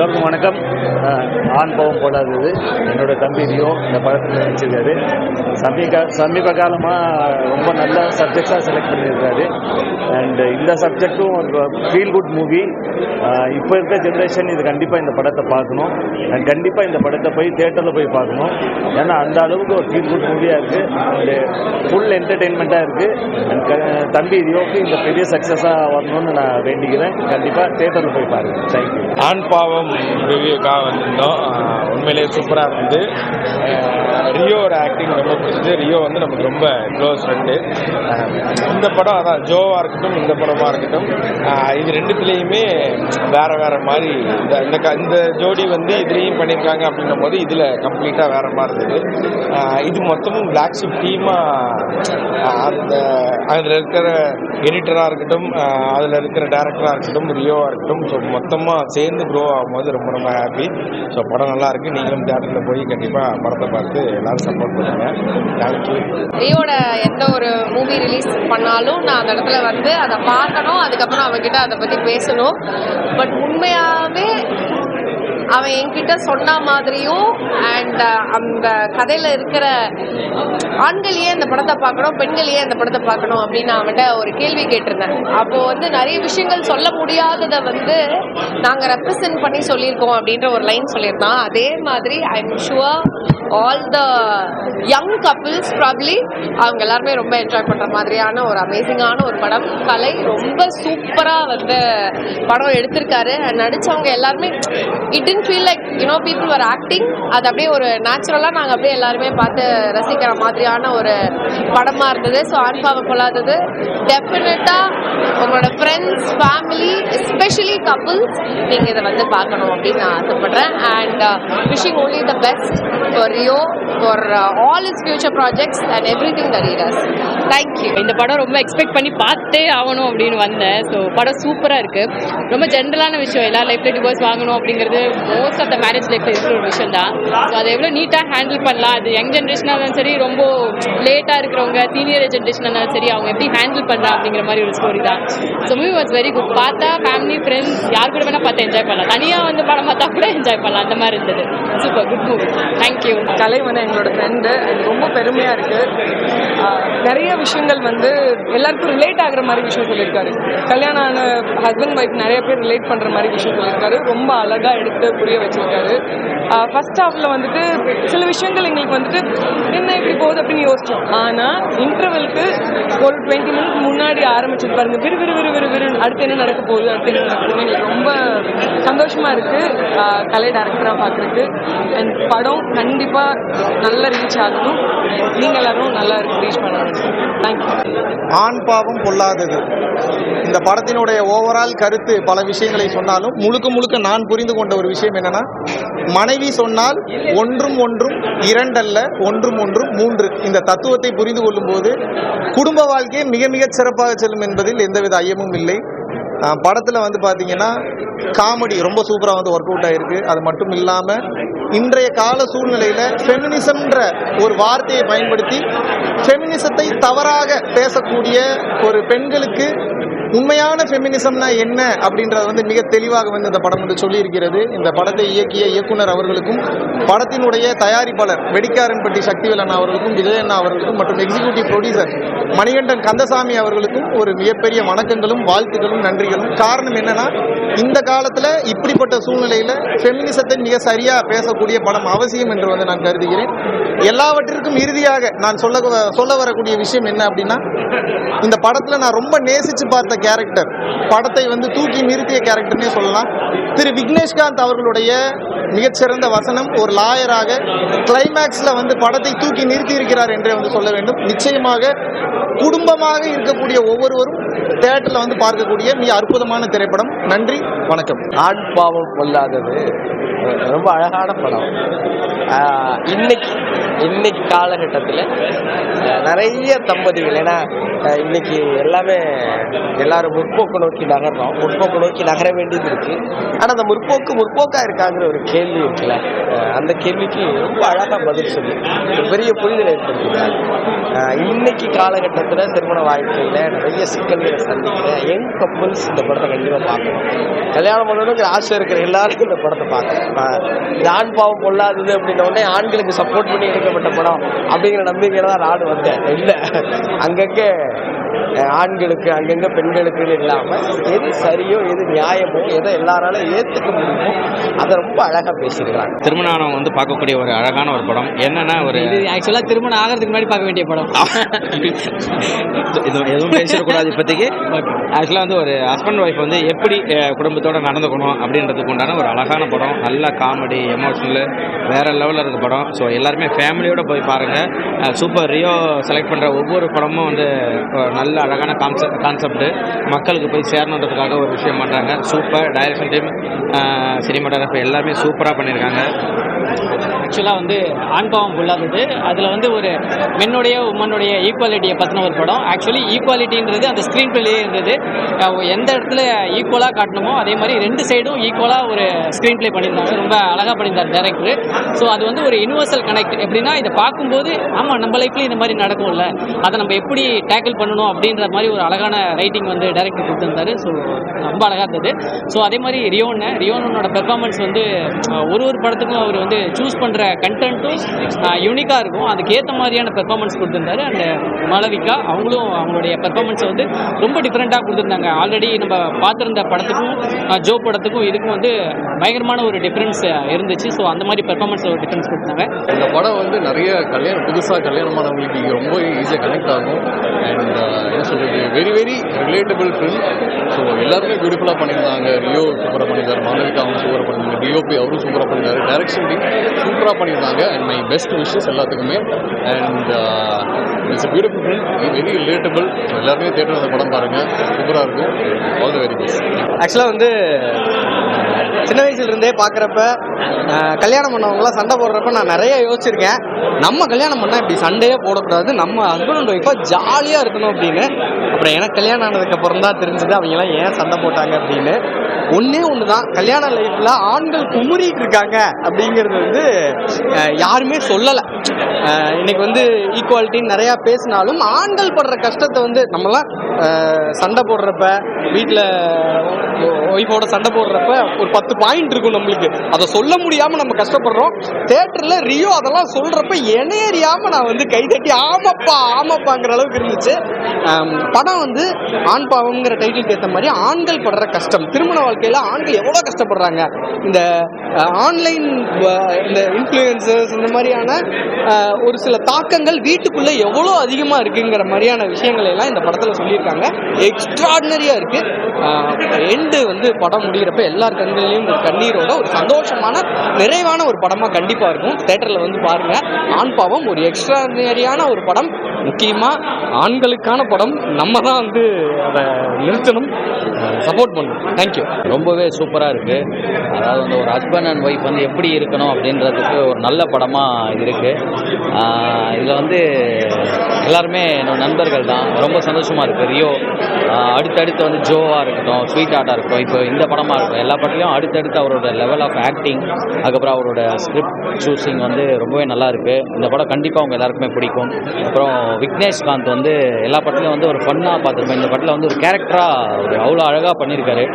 எல்லோருக்கும் வணக்கம். ஆண் பாவம் போடாதது என்னோட தம்பி ரியோ இந்த படத்தில் நடிச்சிருக்காரு. சமீப காலமாக ரொம்ப நல்ல சப்ஜெக்ட்ஸாக செலக்ட் பண்ணியிருக்காரு. அண்ட் இந்த சப்ஜெக்டும் ஒரு ஃபீல் குட் மூவி. இப்போ இருக்க ஜென்ரேஷன் இது கண்டிப்பாக இந்த படத்தை பார்க்கணும். அண்ட் கண்டிப்பாக இந்த படத்தை போய் தியேட்டரில் போய் பார்க்கணும். ஏன்னா அந்த அளவுக்கு ஒரு ஃபீல் குட் மூவியாக இருக்குது. அண்டு ஃபுல் என்டர்டெயின்மெண்ட்டாக இருக்குது. அண்ட் தம்பி ரியோவுக்கு இந்த பெரிய சக்ஸஸாக வரணும்னு நான் வேண்டிக்கிறேன். கண்டிப்பாக தியேட்டரில் போய் பாருங்கள். தேங்க்யூ. ஆண் பாவம் ரிவ்யூக்காக வந்திருந்தோம். உண்மையிலேயே சூப்பராக இருந்தது. ரியோட ஆக்டிங் ரொம்ப பிடிச்சது. ரியோ வந்து நமக்கு ரொம்ப க்ளோஸ் ஃப்ரெண்டு. இந்த படம் அதான் ஜோவாக இருக்கட்டும், இந்த படமாக இருக்கட்டும், இது ரெண்டுத்துலேயுமே வேறு வேறு மாதிரி இந்த ஜோடி வந்து இதுலேயும் பண்ணியிருக்காங்க அப்படின்னும் போது இதில் கம்ப்ளீட்டாக வேறு மாதிரி இருந்தது. இது மொத்தமும் பிளாக் ஷிப் டீமாக அதில் இருக்கிற எடிட்டராக இருக்கட்டும், அதில் இருக்கிற டேரக்டராக இருக்கட்டும், ரியோவாக இருக்கட்டும், ஸோ மொத்தமாக சேர்ந்து க்ரோ ஆகும்போது ரொம்ப ரொம்ப ஹாப்பி. ஸோ படம் நல்லாயிருக்கு. நீங்களும் தியேட்டரில் போய் கண்டிப்பாக படத்தை பார்த்து எல்லாரும் சப்போர்ட் பண்ணுங்க. தேங்க்யூ. ரியோட எந்த ஒரு மூவி ரிலீஸ் பண்ணாலும் நான் அந்த இடத்துல வந்து அதை பார்க்கணும். அதுக்கப்புறம் அவங்ககிட்ட அதை பற்றி பேசணும். பட் உண்மையாகவே அவன் என்கிட்ட சொன்ன மாதிரியும் அண்ட் அந்த கதையில் இருக்கிற ஆண்களையே இந்த படத்தை பார்க்கணும், பெண்களையே இந்த படத்தை பார்க்கணும் அப்படின்னு அவன்கிட்ட ஒரு கேள்வி கேட்டிருந்தேன். அப்போது வந்து நிறைய விஷயங்கள் சொல்ல முடியாததை வந்து நாங்கள் ரெப்ரசன்ட் பண்ணி சொல்லியிருக்கோம் அப்படின்ற ஒரு லைன் சொல்லியிருந்தான். அதே மாதிரி I am sure all the young couples probably அவங்க எல்லாருமே ரொம்ப என்ஜாய் பண்ணுற மாதிரியான ஒரு அமேசிங்கான ஒரு படம். கலை ரொம்ப சூப்பராக வந்து படம் எடுத்திருக்காரு. நடித்தவங்க எல்லாருமே it didn't feel like people were acting. அது அப்படியே ஒரு நேச்சுரலாக நாங்கள் அப்படியே எல்லாருமே பார்த்து ரசிக்கிற மாதிரியான ஒரு படமாக இருந்தது. ஸோ ஆண் பாவம் கொள்ளாதது டெஃபினட்டாக உங்களோட ஃப்ரெண்ட்ஸ், ஃபேமிலி, எஸ்பெஷலி கப்புள்ஸ் நீங்கள் இதை வந்து பார்க்கணும் அப்படின்னு நான் ஆசைப்படுறேன். And wishing only the best for Rio, for all his future projects and everything that he does. Thank you. இந்த படம் ரொம்ப எக்ஸ்பெக்ட் பண்ணி பார்த்தே ஆகணும் அப்படின்னு வந்தேன். ஸோ படம் சூப்பராக இருக்குது. ரொம்ப ஜென்ரலான விஷயம். எல்லா லைஃப்ல டிவோர்ஸ் வாங்கணும் அப்படிங்கிறது மோஸ்ட் ஆஃப் த மேரேஜ் லைஃப்ல இருக்கிற ஒரு விஷயம் தான். ஸோ அதை எவ்வளோ நீட்டாக ஹேண்டில் பண்ணலாம். அது யங் ஜென்ரேஷனாக இருந்தாலும் சரி, ரொம்ப லேட்டாக இருக்கிறவங்க, சீனியர் ஜென்ரேஷனாக இருந்தாலும் சரி, அவங்க எப்படி ஹேண்டில் பண்ணலாம் அப்படிங்கிற மாதிரி ஒரு ஸ்டோரி தான். So movie was very good. பார்த்தா ஃபேமிலி, ஃப்ரெண்ட்ஸ் யார் கூட வேணால் பார்த்து என்ஜாய் பண்ணலாம். தனியாக வந்து படம் பார்த்தா கூட என்ஜாய் பண்ணலாம். அந்த மாதிரி இருந்தது. Super good movie. தேங்க்யூ. கலை வந்து எங்களோட ஃப்ரெண்டு. ரொம்ப பெருமையாக இருக்குது. நிறைய விஷயங்கள் வந்து எல்லாருக்கும் ரிலேட் ஆகிற மாதிரி விஷயம் சொல்லியிருக்காரு. கல்யாணம் ஆன ஹஸ்பண்ட் ஒய்ஃப் நிறைய பேர் ரிலேட் பண்ணுற மாதிரி விஷயம் சொல்லியிருக்காரு. ரொம்ப அழகாக எடுத்து புரிய வச்சிருக்காரு. ஃபர்ஸ்ட் ஹாஃபில் வந்துட்டு சில விஷயங்கள் எங்களுக்கு வந்துட்டு என்ன இப்படி போகுது அப்படின்னு யோசிச்சோம். ஆனால் இன்டர்வெலுக்கு ஒரு 20 மினிட் முன்னாடி ஆரம்பிச்சது பாருங்க, விறு விறு விறு விறு விறு அடுத்து என்ன நடக்க போகுது, அடுத்து என்ன நடக்குதுன்னு எங்களுக்கு ரொம்ப சந்தோஷமாக இருக்குது கலை டேரக்டராக பார்க்குறதுக்கு. அண்ட் படம் கண்டிப்பாக நல்லா ரீச் ஆகணும். நீங்கள் எல்லாரும் நல்லா ரீச் பண்ணணும். தேங்க்யூ. ஆண் பாவம் பொல்லாதது இந்த படத்தினுடைய ஓவரால் கருத்து பல விஷயங்களை சொன்னாலும் முழுக்க நான் புரிந்து கொண்ட ஒரு விஷயம் என்னன்னா, மனைவி சொன்னால் ஒன்றும் இரண்டல்ல, ஒன்றும் மூன்று, இந்த தத்துவத்தை புரிந்து கொள்ளும் போது குடும்ப வாழ்க்கையை மிக சிறப்பாக செல்லும் என்பதில் எந்தவித ஐயமும் இல்லை. படத்தில் வந்து பார்த்தீங்கன்னா காமெடி ரொம்ப சூப்பராக வந்து ஒர்க் அவுட் ஆகிருக்கு. அது மட்டும் இல்லாமல் இன்றைய கால சூழ்நிலையில் ஃபெமினிசம்ன்ற ஒரு வார்த்தையை பயன்படுத்தி ஃபெமினிசத்தை தவறாக பேசக்கூடிய ஒரு பெண்களுக்கு உண்மையான ஃபெமினிசம்னா என்ன அப்படின்றது வந்து மிக தெளிவாக வந்து இந்த படம் வந்து சொல்லியிருக்கிறது. இந்த படத்தை இயக்கிய இயக்குனர் அவர்களுக்கும், படத்தினுடைய தயாரிப்பாளர் வெடிக்காரன்பட்டி சக்திவேலன் அவர்களுக்கும், விஜயண்ணா அவர்களுக்கும் மற்றும் எக்ஸிக்யூட்டிவ் ப்ரொடியூசர் மணிகண்டன் கந்தசாமி அவர்களுக்கும் ஒரு மிகப்பெரிய வணக்கங்களும் வாழ்த்துக்களும் நன்றிகளும். காரணம் என்னன்னா, இந்த காலத்தில் இப்படிப்பட்ட சூழ்நிலையில் ஃபெமினிசத்தை மிக சரியாக பேசக்கூடிய படம் அவசியம் என்று வந்து நான் கருதுகிறேன். எல்லாவற்றிற்கும் இறுதியாக நான் சொல்ல வரக்கூடிய விஷயம் என்ன அப்படின்னா, இந்த படத்தில் நான் ரொம்ப நேசித்து பார்த்த கேரக்டர், படத்தை வந்து தூக்கி நிறுத்திய கேரக்டர்னே சொல்லலாம், திரு விக்னேஷ்காந்த் அவர்களுடைய மிகச்சிறந்த வசனம். ஒரு லாயராக கிளைமேக்ஸில் வந்து படத்தை தூக்கி நிறுத்தி இருக்கிறார் என்றே வந்து சொல்ல வேண்டும். நிச்சயமாக குடும்பமாக இருக்கக்கூடிய ஒவ்வொருவரும் தியேட்டரில் வந்து பார்க்கக்கூடிய மிக அற்புதமான திரைப்படம். நன்றி, வணக்கம். ஆண் பாவம் கொள்ளாதது ரொம்ப அழகான படம். இன்னைக்கு காலகட்டத்தில் நிறைய தம்பதிகள், ஏன்னா இன்னைக்கு எல்லாரும் முற்போக்கு நோக்கி நகர வேண்டியது இருக்கு. ஆனால் அந்த முற்போக்கா இருக்காங்கிற ஒரு கேள்வி இருக்குல்ல, அந்த கேள்விக்கு ரொம்ப அழகா பதில் சொல்லி ஒரு பெரிய புரிதல் ஏற்படுத்திருக்காங்க. இன்னைக்கு காலகட்டத்தில் திருமண வாழ்க்கையில நிறைய சிக்கல்களை சந்திக்கிற யங் கப்புள்ஸ் இந்த படத்தை கண்டிப்பாக பார்க்கணும். கல்யாணம் பண்ணணுங்கிற ஆசை இருக்கிற எல்லாருக்கும் இந்த படத்தை பார்க்கணும். இந்த ஆண் பாவம் பொல்லாதது அப்படின்ன உடனே ஆண்களுக்கு சப்போர்ட் பண்ணி எடுக்கப்பட்ட படம் அப்படிங்கிற நம்பிக்கையில தான் நான் வந்தேன். இல்லை, அங்கங்கே ஆண்களுக்கு அங்கங்க பெண்களுக்குன்னு இல்லாமல் எது சரியோ எது நியாயமோ எதை எல்லாராலும் ஏற்றுக்க முடியுமோ அதை ரொம்ப அழகாக பேசியிருக்காங்க. திருமணம் வந்து பார்க்கக்கூடிய ஒரு அழகான ஒரு படம். என்னன்னா இது ஆக்சுவலாக திருமணம் ஆகிறதுக்கு முன்னாடி பார்க்க வேண்டிய படம். எதுவும் பேசிடக்கூடாது இப்போதைக்கு. ஆக்சுவலாக வந்து ஒரு ஹஸ்பண்ட் ஒய்ஃப் வந்து எப்படி குடும்பத்தோடு நடந்துக்கணும் அப்படின்றதுக்கு உண்டான ஒரு அழகான படம். நல்ல காமெடி, எமோஷனல், வேற லெவலில் இருக்க படம். ஸோ எல்லாருமே ஃபேமிலியோடு போய் பாருங்கள். சூப்பர். ரியோ செலக்ட் பண்ணுற ஒவ்வொரு படமும் வந்து நல்ல அழகான கான்செப்ட் மக்களுக்கு போய் சேரணுன்றதுக்காக ஒரு விஷயம் பண்ணுறாங்க. சூப்பர். டைரக்ஷன் டீம், சினிமாட்டோகிராஃபி எல்லாமே சூப்பராக பண்ணியிருக்காங்க. ஆக்சுவலாக வந்து ஆண் பாவம் பொல்லாதது, அதில் வந்து ஒரு மென்னுடைய உமனுடைய ஈக்குவாலிட்டியை பற்றின ஒரு படம். ஆக்சுவலி ஈக்குவாலிட்டின்றது அந்த ஸ்க்ரீன் பிளேயே இருந்தது. எந்த இடத்துல ஈக்குவலாக காட்டணுமோ அதே மாதிரி ரெண்டு சைடும் ஈக்குவலாக ஒரு ஸ்க்ரீன் பிளே பண்ணியிருந்தாங்க. ரொம்ப அழகாக பண்ணியிருந்தார் டைரக்டர். ஸோ அது வந்து ஒரு யூனிவர்சல் கனெக்ட். எப்படின்னா இதை பார்க்கும்போது ஆமாம் நம்ம லைஃப்லேயும் இந்த மாதிரி நடக்கும்ல, அதை நம்ம எப்படி டேக்கிள் பண்ணணும் அப்படின்ற மாதிரி ஒரு அழகான ரைட்டிங் வந்து டைரக்டர் கொடுத்துருந்தாரு. ஸோ ரொம்ப அழகாக இருந்தது. ஸோ அதே மாதிரி ரியோனோட பெர்ஃபார்மன்ஸ் வந்து ஒரு படத்துக்கும் அவர் வந்து சூஸ் பண்ணுற கண்டென்ட்டும் யூனிக்காக இருக்கும். அதுக்கேற்ற மாதிரியான பெர்ஃபார்மன்ஸ் கொடுத்துருந்தாரு. அண்ட் மாளவிகா அவங்களுடைய பெர்ஃபார்மன்ஸ் வந்து ரொம்ப டிஃப்ரெண்ட்டாக கொடுத்துருந்தாங்க. ஆல்ரெடி நம்ம பார்த்துருந்த படத்துக்கும் ஜோ படத்துக்கும் இதுக்கும் வந்து பயங்கரமான ஒரு டிஃப்ரென்ஸ் இருந்துச்சு. ஸோ அந்த மாதிரி பெர்ஃபார்மன்ஸ் ஒரு டிஃப்ரென்ஸ் கொடுத்தாங்க. இந்த படம் வந்து நிறைய புதுசாக கல்யாணமானவங்களுக்கு இங்கே ரொம்ப ஈஸியாக கனெக்ட் ஆகும். அண்ட் என்ன சொல்கிறது, very very relatable film. So எல்லாருமே பியூட்டிஃபுல்லாக பண்ணியிருந்தாங்க. ரியோ சூப்பராக பண்ணியிருந்தாரு, மாளவிகா அவங்க சூப்பராக பண்ணியிருந்தாங்க, டிஓபி அவரும் சூப்பராக பண்ணியிருந்தாரு, டைரக்ஷன் டீம் சூப்பராக பண்ணியிருந்தாங்க. அண்ட் மை பெஸ்ட் விஷஸ் எல்லாத்துக்குமே. And it's a beautiful film, very relatable. எல்லாருமே தேட்டர் அந்த படம் பாருங்கள், சூப்பராக இருக்கும். All the very best. ஆக்சுவலாக வந்து சின்ன வயசுலேருந்தே பார்க்குறப்ப கல்யாணம் பண்ணவங்களாம் சண்டை போடுறப்ப நான் நிறைய யோசிச்சிருக்கேன். நம்ம கல்யாணம் பண்ணால் இப்படி சண்டையே போடக்கூடாது, நம்ம ஹஸ்பண்ட் அண்ட் ஒய்ஃபாக ஜாலியாக இருக்கணும் அப்படின்னு. அப்புறம் எனக்கு கல்யாணம் ஆனதுக்கப்புறம் தான் தெரிஞ்சது அவங்கெல்லாம் ஏன் சண்டை போட்டாங்க அப்படின்னு. ஒன்று தான், கல்யாண லைஃப்பில் ஆண்கள் குமுறிட்டு இருக்காங்க அப்படிங்கிறது வந்து யாருமே சொல்லலை. இன்னைக்கு வந்து ஈக்குவாலிட்டின்னு நிறையா பேசினாலும் ஆண்கள் படுற கஷ்டத்தை வந்து நம்மளாம் சண்டை போடுறப்ப, வீட்டில் ஒய்ஃபோட சண்டை போடுறப்ப ஒரு 10 பாயிண்ட் இருக்கும் நம்மளுக்கு. அதை சொல்ல முடியாமல் நம்ம கஷ்டப்படுறோம். தேட்டரில் ரியோ அதெல்லாம் சொல்கிறப்ப இணையறியாமல் நான் வந்து கைதட்டி ஆமாப்பாங்கிற அளவுக்கு இருந்துச்சு. படம் வந்து ஆண் பாவம்ங்கிற டைட்டிலுக்கு ஏற்ற மாதிரி ஆண்கள் படுற கஷ்டம், திருமண வாழ்க்கையில் ஆண்கள் எவ்வளோ கஷ்டப்படுறாங்க, இந்த ஆன்லைன் இந்த இன்ஃப்ளூயன்சர்ஸ் இந்த மாதிரியான ஒரு சில தாக்கங்கள் வீட்டுக்குள்ளே எவ்வளோ அதிகமாக இருக்குங்கிற மாதிரியான விஷயங்கள் எல்லாம் இந்த படத்தில் சொல்லியிருக்காங்க. எக்ஸ்ட்ராடினரியாக இருக்குது. எண்டு வந்து படம் முடிகிறப்ப எல்லார் கண்களிலையும் ஒரு கண்ணீரோட ஒரு சந்தோஷமான நிறைவான ஒரு படமாக கண்டிப்பாக இருக்கும். தேட்டரில் வந்து பாருங்கள். ஆண் பாவம் ஒரு எக்ஸ்ட்ராடினரியான ஒரு படம். முக்கியமாக ஆண்களுக்கான படம். நம்ம தான் வந்து அதை நிறுத்தணும், சப்போர்ட் பண்ணணும். தேங்க்யூ. ரொம்பவே சூப்பராக இருக்குது. அதாவது வந்து ஒரு ஹஸ்பண்ட் அண்ட் ஒய்ஃப் வந்து எப்படி இருக்கணும் அப்படின்றதுக்கு ஒரு நல்ல படமாக இது இருக்குது. இதில் வந்து எல்லாருமே என்னோட நண்பர்கள் தான். ரொம்ப சந்தோஷமாக இருக்குது. ரியோ அடுத்தடுத்து வந்து ஜோவாக இருக்கட்டும், ஸ்வீட் ஆர்ட்டாக இருக்கட்டும், இப்போ இந்த படமாக இருக்கட்டும், எல்லா படத்துலையும் அடுத்தடுத்து அவரோட லெவல் ஆஃப் ஆக்டிங், அதுக்கப்புறம் அவரோட ஸ்கிரிப்ட் சூஸிங் வந்து ரொம்பவே நல்லா இருக்குது. இந்த படம் கண்டிப்பாக அவங்க எல்லாருக்குமே பிடிக்கும். அப்புறம் விக்னேஷ்காந்த் வந்து எல்லா படத்துலையும் வந்து ஒரு ஃபன்னாக பார்த்துருப்பேன். இந்த படத்தில் வந்து ஒரு கேரக்டராக ஒரு அவ்வளோ அழகாக பண்ணியிருக்காரு.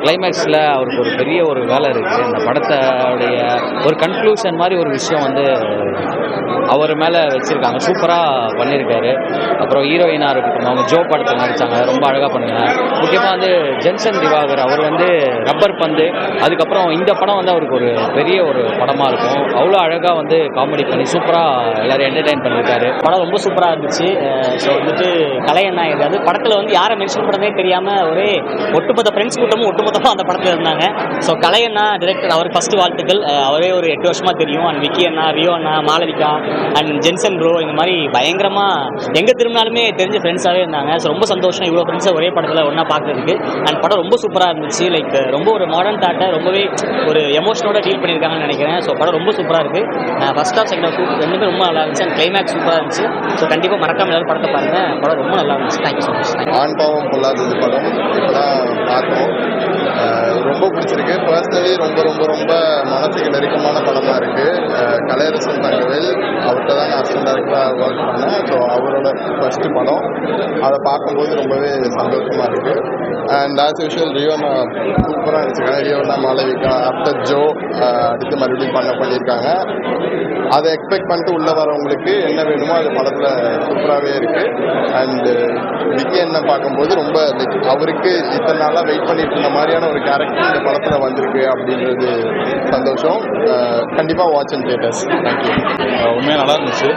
கிளைமேக்ஸில் அவருக்கு ஒரு பெரிய ஒரு வேலை இருக்குது. இந்த படத்தோடைய ஒரு கன்க்ளூஷன் மாதிரி ஒரு விஷயம் வந்து அவர் மேலே வச்சுருக்காங்க. சூப்பராக பண்ணியிருக்காரு. அப்புறம் ஹீரோயினாக இருக்கட்டும், அவங்க ஜோ படத்தில் நடித்தாங்க, ரொம்ப அழகாக பண்ணுங்க. முக்கியமாக வந்து ஜென்சன் திவாகர் அவர் வந்து ரப்பர் பந்து, அதுக்கப்புறம் இந்த படம் வந்து அவருக்கு ஒரு பெரிய ஒரு படமாக இருக்கும். அவ்வளோ அழகாக வந்து காமெடி பண்ணி சூப்பராக எல்லோரும் என்டர்டெயின் பண்ணியிருக்காரு. படம் ரொம்ப சூப்பராக இருந்துச்சு. ஸோ வந்துட்டு கலையண்ணா அது படத்தில் வந்து யாரை மென்ஷன் பண்ணதே தெரியாமல் ஒரே ஒட்டுமொத்த ஃப்ரெண்ட்ஸ் கூட்டமும் ஒட்டுமொத்தமாக அந்த படத்தில் இருந்தாங்க. ஸோ கலையண்ணா டிரெக்டர், அவருக்கு ஃபஸ்ட்டு வாழ்த்துக்கள். அவரே ஒரு 8 வருஷமாக தெரியும். அண்ட் விக்கி அண்ணா, ரியோ அண்ணா, மாளவிகா அண்ட் ஜென்சன் ப்ரோ, இந்த மாதிரி பயங்கரமாக எங்கே திரும்பினாலுமே தெரிஞ்ச ஃப்ரெண்ட்ஸாகவே இருந்தாங்க. ஸோ ரொம்ப சந்தோஷம் இவ்வளோ ஃப்ரெண்ட்ஸை ஒரே படத்தில் ஒன்றா பார்க்குறதுக்கு. அண்ட் படம் ரொம்ப சூப்பராக இருந்துச்சு. லைக் ரொம்ப ஒரு மாடர்ன் தாட்டை ரொம்பவே ஒரு எமோஷனோட டீல் பண்ணியிருக்காங்கன்னு நினைக்கிறேன். ஸோ படம் ரொம்ப சூப்பராக இருக்குது. ஃபர்ஸ்ட் ஆஃப் செகண்ட் ஆஃப் ரெண்டுமே ரொம்ப நல்லா இருந்துச்சு. அண்ட் கிளைமேக்ஸ் சூப்பராக இருந்துச்சு. ஸோ கண்டிப்பாக மறக்காம எல்லாரும் படத்தை பாருங்கள். படம் ரொம்ப நல்லா இருந்துச்சு. Thank you so much. ஆண் பாவம் பொல்லாதது படம் இப்போதான் பார்த்தோம். ரொம்ப பிடிச்சிருக்கு. பர்சனலி ரொம்ப ரொம்ப ரொம்ப மனசுக்கு நெருக்கமான படமாக இருக்குது. கலையரசன் தங்கவேல் அவர்கிட்ட தான் நான் அசிஸ்டன்ட் டைரக்டராக ஒர்க் பண்ணேன். ஸோ அவரோட ஃபர்ஸ்ட் படம், அதை பார்க்கும்போது ரொம்பவே சந்தோஷமாக இருக்குது. அண்ட் ஆஸ் யூஷுவல் ரியோனா சூப்பராக இருந்துச்சுக்காங்க. ரியோனா, மாளவிகா, ஆஃப்டர் ஜோ அடுத்து மறுபடியும் பண்ணியிருக்காங்க. அதை எக்ஸ்பெக்ட் பண்ணிட்டு உள்ளே வரவங்களுக்கு என்ன வேணுமோ அது படத்தில் சூப்பராகவே இருக்குது. அண்டு விக்கி என்ன பார்க்கும்போது ரொம்ப அவருக்கு இத்தனை நாளாக வெயிட் பண்ணிட்டு இருந்த மாதிரியான ஒரு கேரக்டர் இந்த படத்தில் வந்திருக்கு அப்படின்றது சந்தோஷம். கண்டிப்பாக வாட்ச் அண்ட் தியேட்டர்ஸ். தேங்க்யூ. உண்மையாக நல்லா இருந்துச்சு.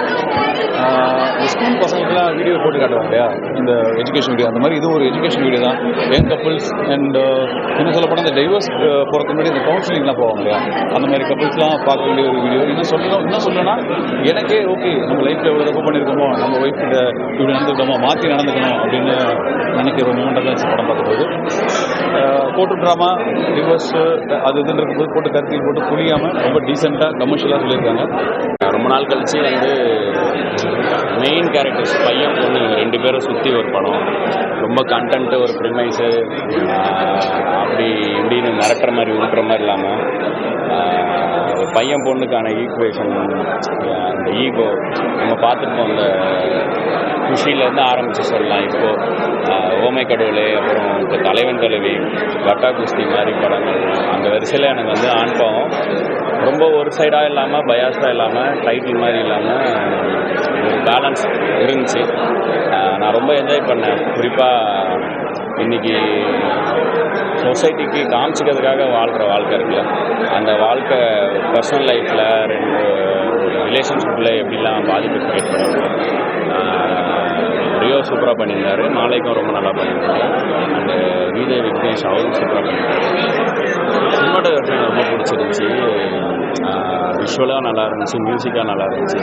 ஸ்கூல் பசங்களுக்குலாம் வீடியோ போட்டு காட்டுவாங்க இல்லையா, இந்த எஜுகேஷன் வீடியோ, அந்த மாதிரி இதுவும் ஒரு எஜுகேஷன் வீடியோ தான். யங் கப்புள்ஸ் அண்ட் இன்னும் சொல்லப்போனால் இந்த டைவர்ஸ் போகிறதுக்கு முன்னாடி இந்த கவுன்சிலிங்லாம் போவாங்க இல்லையா, அந்த மாதிரி கப்புள்ஸ்லாம் பார்க்க வேண்டிய ஒரு வீடியோ. இன்னும் சொல்லணும்னா எனக்கே ஓகே, நம்ம லைஃப்பில் எவ்வளோ தப்பு பண்ணியிருக்கோமோ, நம்ம ஒய்ஃப் கிட்ட இப்படி நடந்துக்கிட்டோமோ, மாற்றி நடந்துக்கணும் அப்படின்னு நினைக்கிற ஒரு மூமெண்ட்டாக தான் படம் பார்க்கும்போது. கோர்ட்டு ட்ராமா, டிவோர்ஸ் அது இதுன்னு இருக்கும்போது போட்டு கருத்தில் போட்டு புரியாமல் ரொம்ப டீசெண்டாக கமர்ஷியலாக சொல்லியிருக்காங்க. ரொம்ப நாள் கழிச்சு வந்து மெயின் கேரக்டர்ஸ் பையன் பொண்ணு 2 பேரும் சுற்றி ஒரு படம். ரொம்ப கண்டென்ட்டு, ஒரு ப்ரிமைஸு அப்படி இப்படின்னு மிரட்டுற மாதிரி உருட்டுற மாதிரி இல்லாமல் ஒரு பையன் பொண்ணுக்கான ஈக்குவேஷன், அந்த ஈகோ நம்ம பார்த்துருப்போம். அந்த குஷியிலேருந்து ஆரம்பித்து சொல்லலாம். இப்போது ஓமை கடவுளே, அப்புறம் இப்போ தலைவன் தலைவி, வட்டா குஸ்தி மாதிரி படங்கள், அந்த வரிசையில் எனக்கு வந்து ஆண் பாவம் ரொம்ப ஒரு சைடாக இல்லாமல், பயாஸ்டாக இல்லாமல், டைட்டில் மாதிரி இல்லாமல் ஒரு பேலன்ஸ் இருந்துச்சு. நான் ரொம்ப என்ஜாய் பண்ணேன். குறிப்பாக இன்றைக்கி சொசைட்டிக்கு காமிச்சிக்கிறதுக்காக வாழ்கிற வாழ்க்கை இருக்குல்ல, அந்த வாழ்க்கை பர்சனல் லைஃப்பில் 2 ரிலேஷன்ஷிப்பில் எப்படிலாம் பாதிப்பு கிரியேட் பண்ணுறது. ரியோ சூப்பராக பண்ணியிருந்தார், மாலைக்கும் ரொம்ப நல்லா பண்ணியிருந்தாரு. அண்டு விஜய் விக்னேஷ் அவரும் சூப்பராக பண்ணியிருந்தாரு. சினிமாட்டோகிராஃபி ரொம்ப பிடிச்சிருந்துச்சி. விஷுவலாக நல்லா இருந்துச்சு, மியூசிக்காக நல்லா இருந்துச்சு.